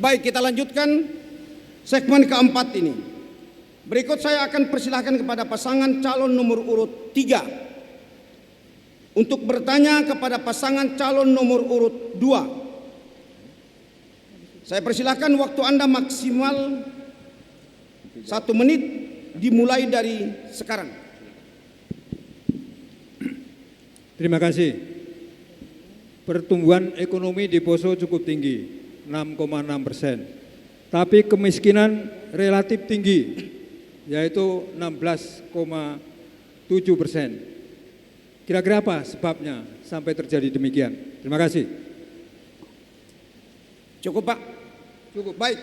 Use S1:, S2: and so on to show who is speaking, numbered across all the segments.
S1: Baik, kita lanjutkan segmen keempat ini. Berikut saya akan persilahkan kepada pasangan calon nomor urut 3 untuk bertanya kepada pasangan calon nomor urut 2. Saya persilahkan, waktu Anda maksimal 1 menit dimulai dari sekarang.
S2: Terima kasih. Pertumbuhan ekonomi di Poso cukup tinggi, 6,6%. Tapi kemiskinan relatif tinggi, yaitu 16,7%. Kira-kira apa sebabnya sampai terjadi demikian? Terima kasih.
S1: Cukup, Pak? Cukup, baik.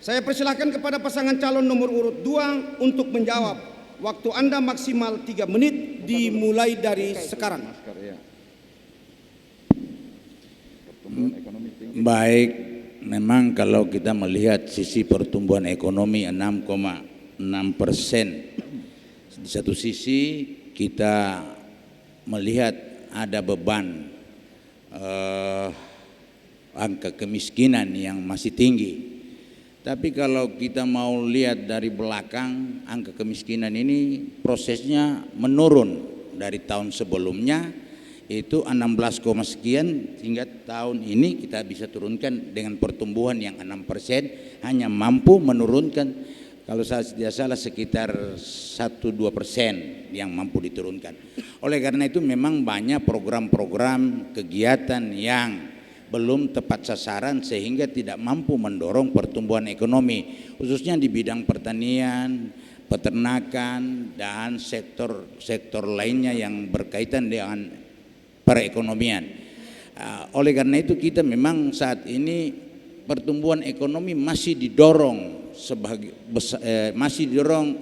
S1: Saya persilahkan kepada pasangan calon nomor urut 2 untuk menjawab. Waktu Anda maksimal 3 menit dimulai dari sekarang.
S3: Baik, memang kalau kita melihat sisi pertumbuhan ekonomi 6,6%, di satu sisi kita melihat ada beban angka kemiskinan yang masih tinggi. Tapi kalau kita mau lihat dari belakang, angka kemiskinan ini prosesnya menurun dari tahun sebelumnya, itu 16, sekian, hingga tahun ini kita bisa turunkan dengan pertumbuhan yang 6%, hanya mampu menurunkan, kalau saya tidak salah sekitar 1-2% yang mampu diturunkan. Oleh karena itu memang banyak program-program kegiatan yang belum tepat sasaran sehingga tidak mampu mendorong pertumbuhan ekonomi, khususnya di bidang pertanian, peternakan, dan sektor lainnya yang berkaitan dengan perekonomian. Oleh karena itu kita memang saat ini pertumbuhan ekonomi masih didorong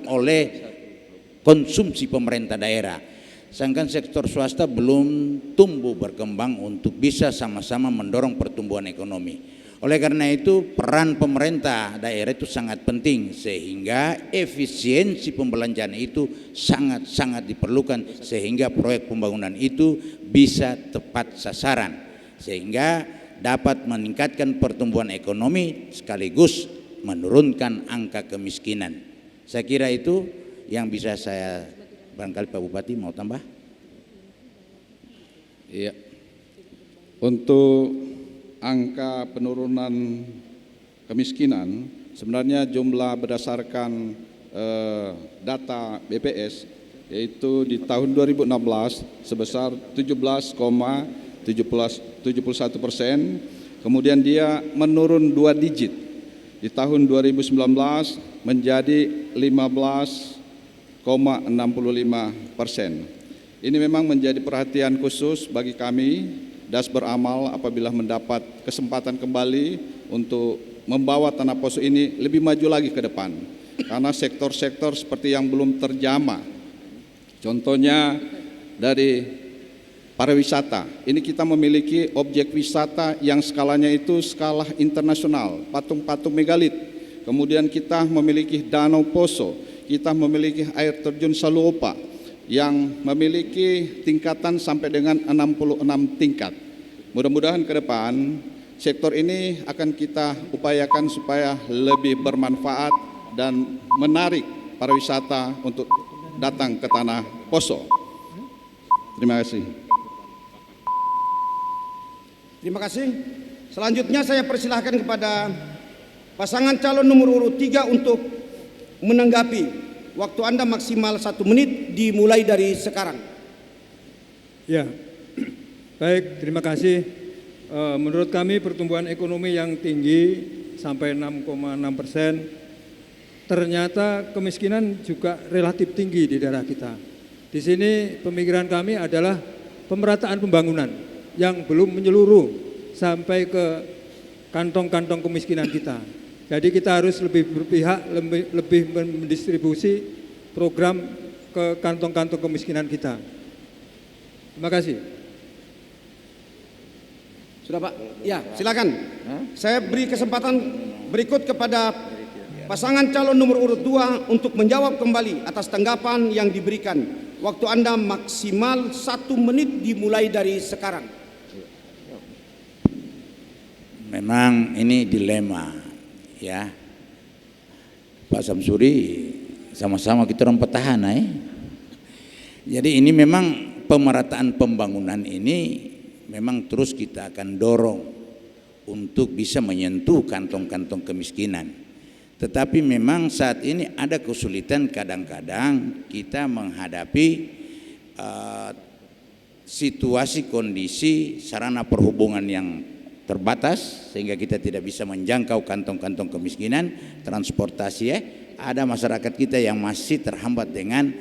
S3: oleh konsumsi pemerintah daerah. Sedangkan sektor swasta belum tumbuh berkembang untuk bisa sama-sama mendorong pertumbuhan ekonomi. Oleh karena itu peran pemerintah daerah itu sangat penting sehingga efisiensi pembelanjaan itu sangat-sangat diperlukan sehingga proyek pembangunan itu bisa tepat sasaran sehingga dapat meningkatkan pertumbuhan ekonomi sekaligus menurunkan angka kemiskinan. Saya kira itu yang bisa saya, barangkali Pak Bupati mau tambah?
S4: Iya. Untuk angka penurunan kemiskinan, sebenarnya jumlah berdasarkan data BPS yaitu di tahun 2016 sebesar 17,71%, kemudian dia menurun 2 digit di tahun 2019 menjadi 15,65%. Ini memang menjadi perhatian khusus bagi kami Das Beramal apabila mendapat kesempatan kembali untuk membawa Tanah Poso ini lebih maju lagi ke depan. Karena sektor-sektor seperti yang belum terjamah, contohnya dari pariwisata. Ini kita memiliki objek wisata yang skalanya itu skala internasional, patung-patung megalit. Kemudian kita memiliki Danau Poso, kita memiliki air terjun Saluopa yang memiliki tingkatan sampai dengan 66 tingkat. Mudah-mudahan ke depan sektor ini akan kita upayakan supaya lebih bermanfaat dan menarik pariwisata untuk datang ke Tanah Poso. Terima kasih.
S1: Terima kasih. Selanjutnya saya persilahkan kepada pasangan calon nomor urut 3 untuk menanggapi. Waktu Anda maksimal 1 menit dimulai dari sekarang.
S2: Ya, baik, terima kasih. Menurut kami pertumbuhan ekonomi yang tinggi sampai 6,6%, ternyata kemiskinan juga relatif tinggi di daerah kita. Di sini pemikiran kami adalah pemerataan pembangunan yang belum menyeluruh sampai ke kantong-kantong kemiskinan kita. Jadi kita harus lebih berpihak, lebih mendistribusi program ke kantong-kantong kemiskinan kita. Terima kasih.
S1: Sudah Pak? Ya, silakan. Saya beri kesempatan berikut kepada pasangan calon nomor urut 2 untuk menjawab kembali atas tanggapan yang diberikan. Waktu Anda maksimal 1 menit dimulai dari sekarang.
S3: Memang ini dilema ya. Pak Samsuri, sama-sama kita orang petahana ya. Jadi ini memang pemerataan pembangunan ini memang terus kita akan dorong untuk bisa menyentuh kantong-kantong kemiskinan. Tetapi memang saat ini ada kesulitan, kadang-kadang kita menghadapi situasi kondisi sarana perhubungan yang terbatas sehingga kita tidak bisa menjangkau kantong-kantong kemiskinan, transportasi ya. Ada masyarakat kita yang masih terhambat dengan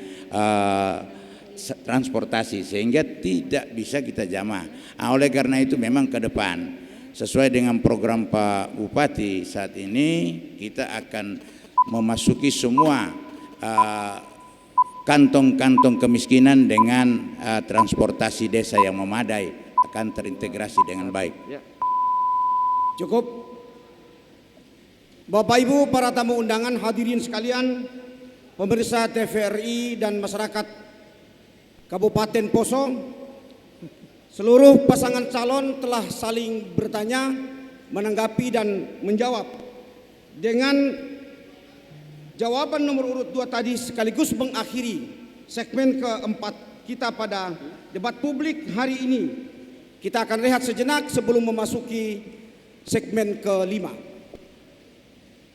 S3: transportasi sehingga tidak bisa kita jamah. Oleh karena itu memang ke depan sesuai dengan program Pak Bupati saat ini kita akan memasuki semua kantong-kantong kemiskinan dengan transportasi desa yang memadai, akan terintegrasi dengan baik.
S1: Cukup. Bapak Ibu para tamu undangan, hadirin sekalian, pemirsa TVRI dan masyarakat Kabupaten Poso, seluruh pasangan calon telah saling bertanya, menanggapi dan menjawab. Dengan jawaban nomor urut 2 tadi sekaligus mengakhiri segmen keempat kita pada debat publik hari ini. Kita akan rehat sejenak sebelum memasuki segmen kelima.